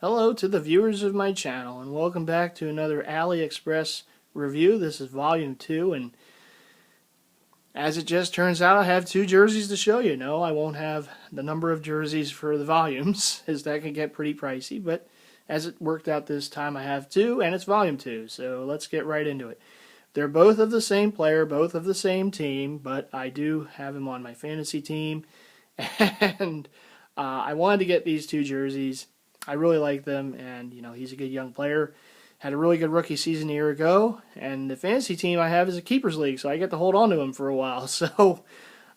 Hello to the viewers of my channel, and welcome back to another AliExpress review. This is volume 2, and as it just turns out, I have 2 jerseys to show you. No, I won't have the number of jerseys for the volumes, as that can get pretty pricey, but as it worked out this time, I have 2, and it's volume 2, so let's get right into it. They're both of the same player, both of the same team, but I do have him on my fantasy team, and I wanted to get these 2 jerseys. I really like them, and he's a good young player. Had a really good rookie season a year ago, and the fantasy team I have is a keepers league, so I get to hold on to him for a while. So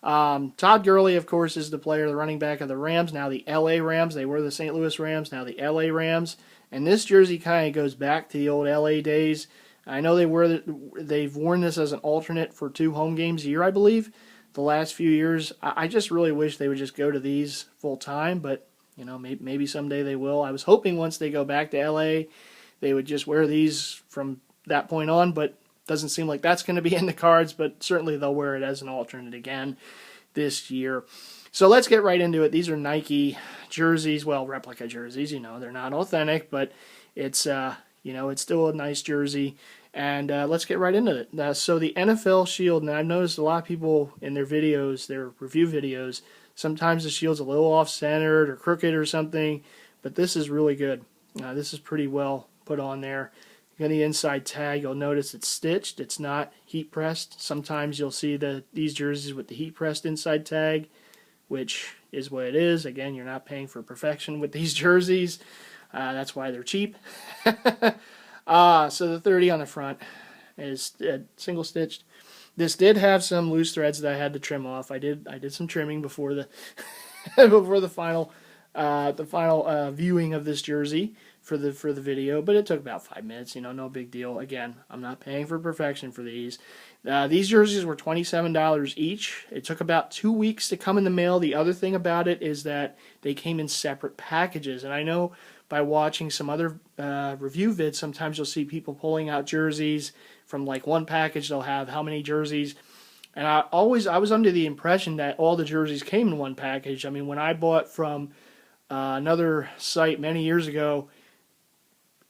Todd Gurley, of course, is the player, the running back of the Rams, now the LA Rams. They were the St. Louis Rams, now the LA Rams. And this jersey kind of goes back to the old LA days. I know they've worn this as an alternate for 2 home games a year, I believe, the last few years. I just really wish they would just go to these full time, but maybe someday they will. I was hoping once they go back to LA, they would just wear these from that point on, but doesn't seem like that's going to be in the cards, but certainly they'll wear it as an alternate again this year. So let's get right into it. These are Nike jerseys, well, replica jerseys. They're not authentic, but it's it's still a nice jersey. And let's get right into it. So the NFL Shield, and I've noticed a lot of people in their videos, their review videos, sometimes the shield's a little off-centered or crooked or something, but this is really good. This is pretty well put on there. On the inside tag, you'll notice it's stitched. It's not heat-pressed. Sometimes you'll see these jerseys with the heat-pressed inside tag, which is what it is. Again, you're not paying for perfection with these jerseys. That's why they're cheap. So the 30 on the front is single-stitched. This did have some loose threads that I had to trim off. I did some trimming before the before the final viewing of this jersey for the video, but it took about 5 minutes. No big deal. Again, I'm not paying for perfection for these. These jerseys were $27 each. It took about 2 weeks to come in the mail. The other thing about it is that they came in separate packages, and I know by watching some other review vids, sometimes you'll see people pulling out jerseys from like one package. They'll have how many jerseys, and I was under the impression that all the jerseys came in one package. I mean, when I bought from another site many years ago,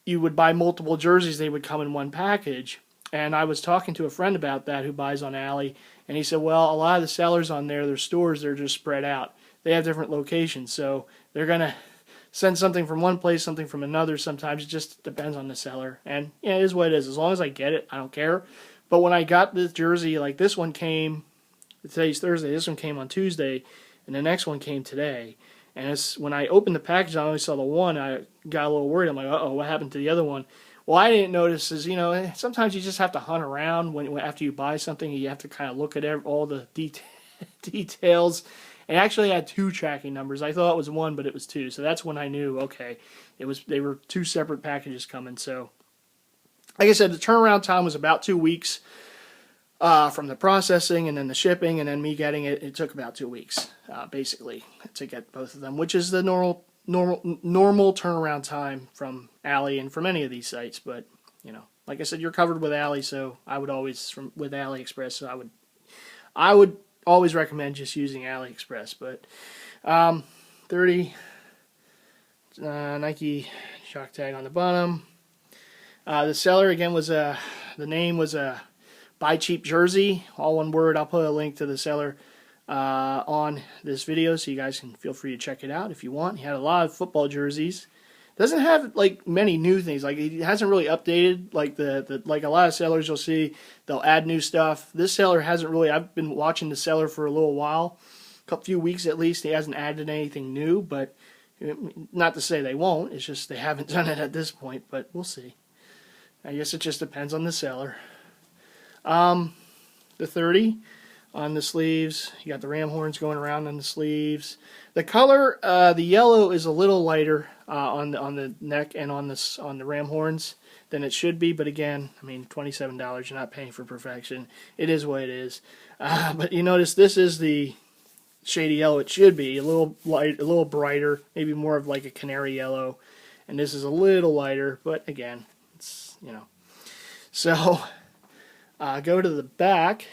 you would buy multiple jerseys, they would come in one package. And I was talking to a friend about that who buys on Ali, and he said, well, a lot of the sellers on there, their stores, they're just spread out. They have different locations, so they're going to send something from one place, something from another. Sometimes it just depends on the seller. And it is what it is. As long as I get it, I don't care. But when I got this jersey, like this one came, today's Thursday, this one came on Tuesday, and the next one came today. And when I opened the package, I only saw the one. I got a little worried. I'm like, uh-oh, what happened to the other one? Well, I didn't notice is, sometimes you just have to hunt around after you buy something. You have to kind of look at all the details. It actually had 2 tracking numbers. I thought it was 1, but it was 2. So that's when I knew, okay, they were 2 separate packages coming. So, like I said, the turnaround time was about 2 weeks from the processing and then the shipping and then me getting it. It took about 2 weeks, basically, to get both of them, which is the normal turnaround time from Ali and from any of these sites. But like I said, you're covered with Ali, so I would always with AliExpress. So I would always recommend just using AliExpress. But 30 Nike shock tag on the bottom. The seller again was the name was Buy Cheap Jersey, all one word. I'll put a link to the seller on this video, so you guys can feel free to check it out if you want. He had a lot of football jerseys. Doesn't have like many new things. Like he hasn't really updated like like a lot of sellers you'll see they'll add new stuff. This seller hasn't really. I've been watching the seller for a little while, a few weeks at least. He hasn't added anything new, but not to say they won't. It's just they haven't done it at this point. But we'll see. I guess it just depends on the seller. The 30 on the sleeves. You got the ram horns going around on the sleeves. The color, the yellow is a little lighter on the neck and on the ram horns than it should be. But again, I mean, $27. You're not paying for perfection. It is what it is. But you notice this is the shady yellow it should be. A little light, a little brighter, maybe more of like a canary yellow. And this is a little lighter. But again, it's So go to the back.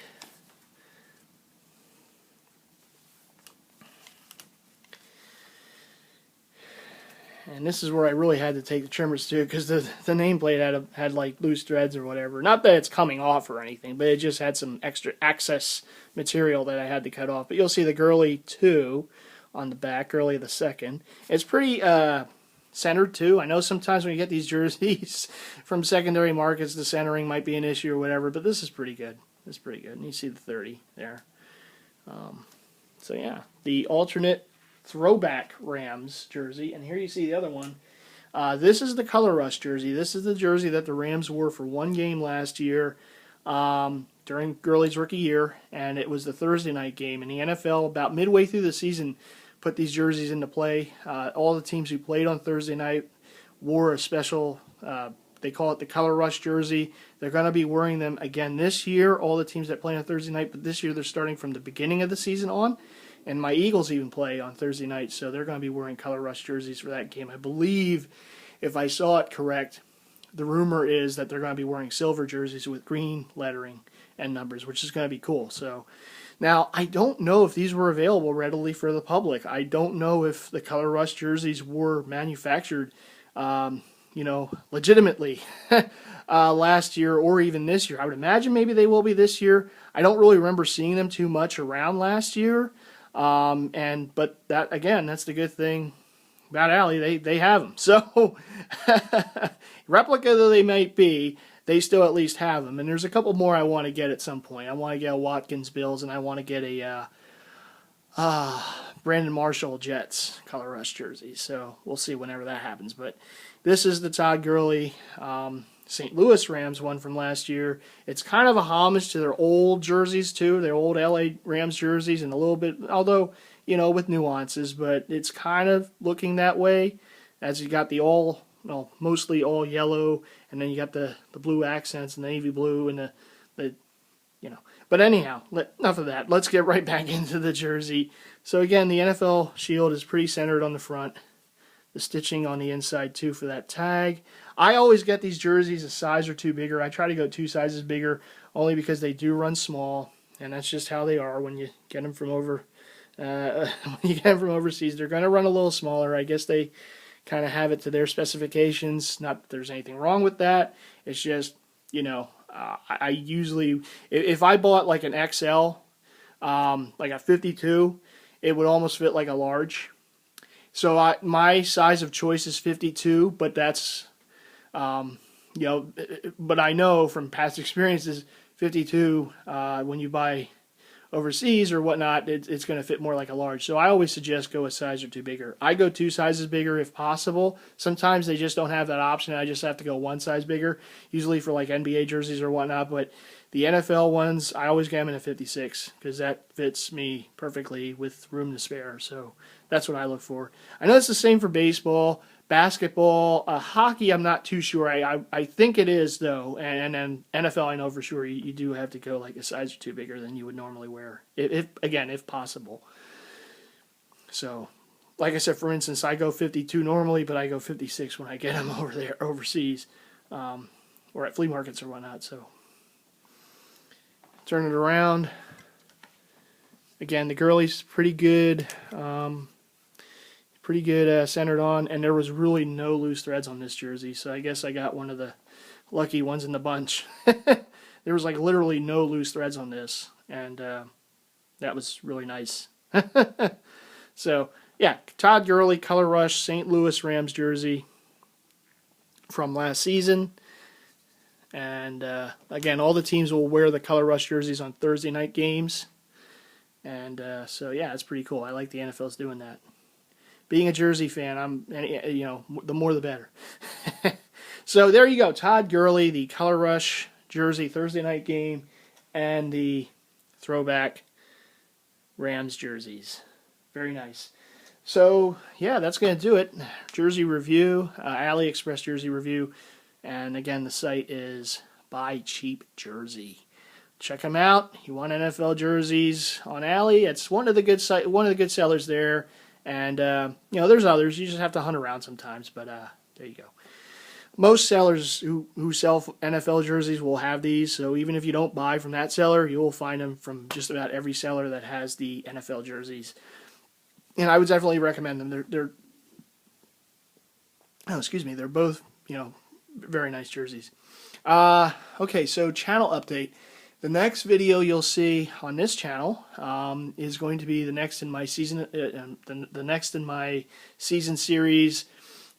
And this is where I really had to take the trimmers to, because the nameplate had like loose threads or whatever. Not that it's coming off or anything, but it just had some extra excess material that I had to cut off. But you'll see the Gurley 2 on the back, Gurley the second. It's pretty centered too. I know sometimes when you get these jerseys from secondary markets, the centering might be an issue or whatever, but this is pretty good. This is pretty good. And you see the 30 there. So yeah, the alternate throwback Rams jersey, and here you see the other one. This is the Color Rush jersey. This is the jersey that the Rams wore for one game last year during Gurley's rookie year, and it was the Thursday night game. And the NFL, about midway through the season, put these jerseys into play. All the teams who played on Thursday night wore a special, they call it the Color Rush jersey. They're going to be wearing them again this year, all the teams that play on Thursday night, but this year they're starting from the beginning of the season on. And my Eagles even play on Thursday night, so they're going to be wearing Color Rush jerseys for that game. I believe, if I saw it correct, the rumor is that they're going to be wearing silver jerseys with green lettering and numbers, which is going to be cool. So now, I don't know if these were available readily for the public. I don't know if the Color Rush jerseys were manufactured, legitimately last year or even this year. I would imagine maybe they will be this year. I don't really remember seeing them too much around last year. But that, again, that's the good thing about Ali. They have them. So, replica though they might be, they still at least have them. And there's a couple more I want to get at some point. I want to get a Watkins Bills, and I want to get a Brandon Marshall Jets Color Rush jersey. So we'll see whenever that happens. But this is the Todd Gurley St. Louis Rams one from last year. It's kind of a homage to their old jerseys too, their old LA Rams jerseys, and a little bit, although, with nuances, but it's kind of looking that way, as you got the mostly all yellow, and then you got the blue accents and the navy blue and the. But anyhow, enough of that. Let's get right back into the jersey. So again, the NFL shield is pretty centered on the front. The stitching on the inside too for that tag. I always get these jerseys a size or two bigger. I try to go 2 sizes bigger only because they do run small, and that's just how they are when you get them from overseas. They're going to run a little smaller. I guess they kind of have it to their specifications. Not that there's anything wrong with that. It's just, I usually, if I bought like an XL, like a 52, it would almost fit like a large. So my size of choice is 52, but that's, but I know from past experiences, 52, when you buy overseas or whatnot, it's going to fit more like a large. So I always suggest go a size or two bigger. I go 2 sizes bigger if possible. Sometimes they just don't have that option. I just have to go 1 size bigger, usually for like NBA jerseys or whatnot. But the NFL ones, I always get them in a 56 because that fits me perfectly with room to spare. So that's what I look for. I know it's the same for baseball, basketball, hockey. I'm not too sure. I think it is though, and then NFL I know for sure you do have to go like a size or 2 bigger than you would normally wear, if possible. So, like I said, for instance, I go 52 normally, but I go 56 when I get them over there overseas, or at flea markets or whatnot. So, turn it around. Again, the Gurley's pretty good. Centered on, and there was really no loose threads on this jersey, so I guess I got one of the lucky ones in the bunch. There was like literally no loose threads on this, and that was really nice. So yeah, Todd Gurley Color Rush St. Louis Rams jersey from last season, and again, all the teams will wear the Color Rush jerseys on Thursday night games, and so yeah, it's pretty cool. I like the NFL's doing that. Being a Jersey fan, the more the better. So there you go, Todd Gurley, the Color Rush jersey Thursday night game, and the throwback Rams jerseys. Very nice. So yeah, that's going to do it. Jersey review, AliExpress jersey review, and again, the site is Buy Cheap Jersey. Check them out. You want NFL jerseys on Ali? It's one of the good sellers there. And, there's others. You just have to hunt around sometimes. But there you go. Most sellers who sell NFL jerseys will have these. So even if you don't buy from that seller, you will find them from just about every seller that has the NFL jerseys. And I would definitely recommend them. Oh, excuse me. They're both, very nice jerseys. Okay, so channel update. The next video you'll see on this channel is going to be the next in my season, the next in my season series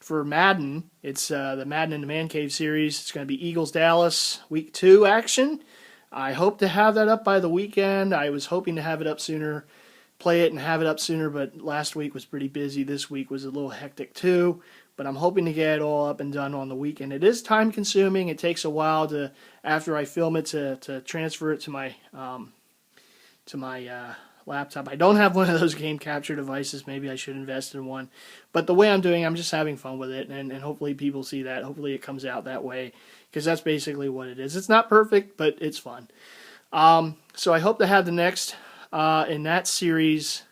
for Madden. It's the Madden in the Man Cave series. It's going to be Eagles Dallas Week 2 action. I hope to have that up by the weekend. I was hoping to have it up sooner, play it and have it up sooner, but last week was pretty busy. This week was a little hectic too. But I'm hoping to get it all up and done on the weekend. It is time consuming. It takes a while to, after I film it, to transfer it to my laptop. I don't have one of those game capture devices. Maybe I should invest in one. But the way I'm doing, I'm just having fun with it, and hopefully people see that. Hopefully it comes out that way, because that's basically what it is. It's not perfect, but it's fun. So I hope to have the next in that series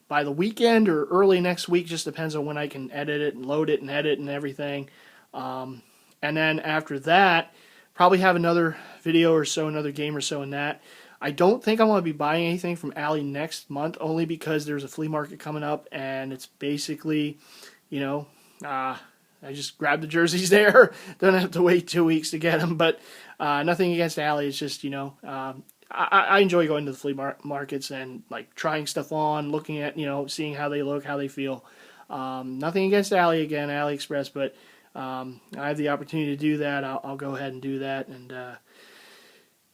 by the weekend or early next week. Just depends on when I can edit it and load it and edit and everything. And then after that, probably have another video or so, another game or so in that. I don't think I'm going to be buying anything from Ali next month, only because there's a flea market coming up, and it's basically, I just grab the jerseys there. Don't have to wait 2 weeks to get them, but nothing against Ali. It's just, I enjoy going to the flea markets and like trying stuff on, looking at, seeing how they look, how they feel. Nothing against Ali again, AliExpress, but I have the opportunity to do that. I'll go ahead and do that. And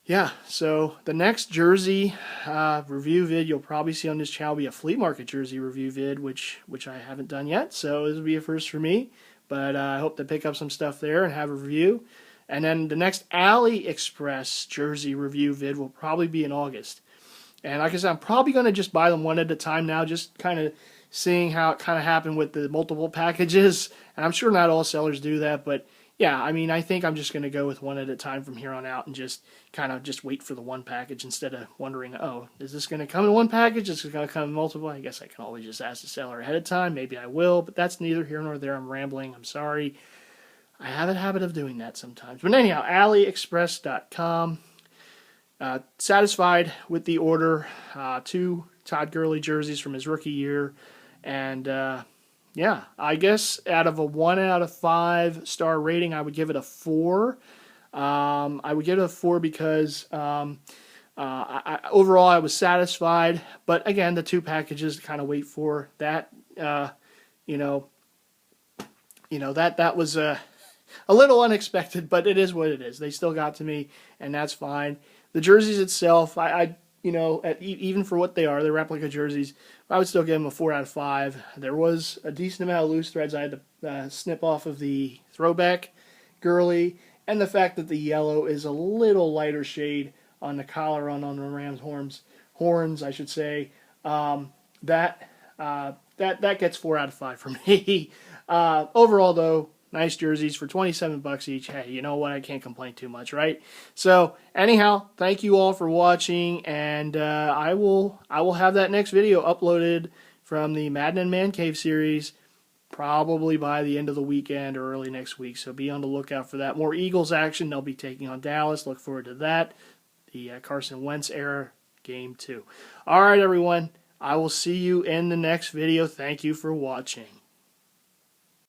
yeah, so the next jersey review vid you'll probably see on this channel will be a flea market jersey review vid, which I haven't done yet. So this will be a first for me, but I hope to pick up some stuff there and have a review. And then the next AliExpress jersey review vid will probably be in August. And like I said, I'm probably going to just buy them one at a time now, just kind of seeing how it kind of happened with the multiple packages. And I'm sure not all sellers do that, but yeah, I mean, I think I'm just going to go with one at a time from here on out and just kind of just wait for the one package instead of wondering, oh, is this going to come in one package? Is it going to come in multiple? I guess I can always just ask the seller ahead of time. Maybe I will, but that's neither here nor there. I'm rambling. I'm sorry. I have a habit of doing that sometimes. But anyhow, AliExpress.com. Satisfied with the order. 2 Todd Gurley jerseys from his rookie year. And yeah, I guess out of a 1 out of 5 star rating, I would give it a 4. I would give it a 4 because overall I was satisfied. But again, the 2 packages to kind of wait for that. That was a little unexpected, but it is what it is. They still got to me, and that's fine. The jerseys itself, even for what they are, they're replica jerseys, I would still give them a 4 out of 5. There was a decent amount of loose threads I had to snip off of the throwback Gurley, and the fact that the yellow is a little lighter shade on the collar on the Rams horns, I should say. That gets 4 out of 5 for me. Overall, though, nice jerseys for $27 each. Hey, you know what? I can't complain too much, right? So, anyhow, thank you all for watching, and I will have that next video uploaded from the Madden and Man Cave series probably by the end of the weekend or early next week. So be on the lookout for that. More Eagles action. They'll be taking on Dallas. Look forward to that. The Carson Wentz era game 2. All right, everyone. I will see you in the next video. Thank you for watching.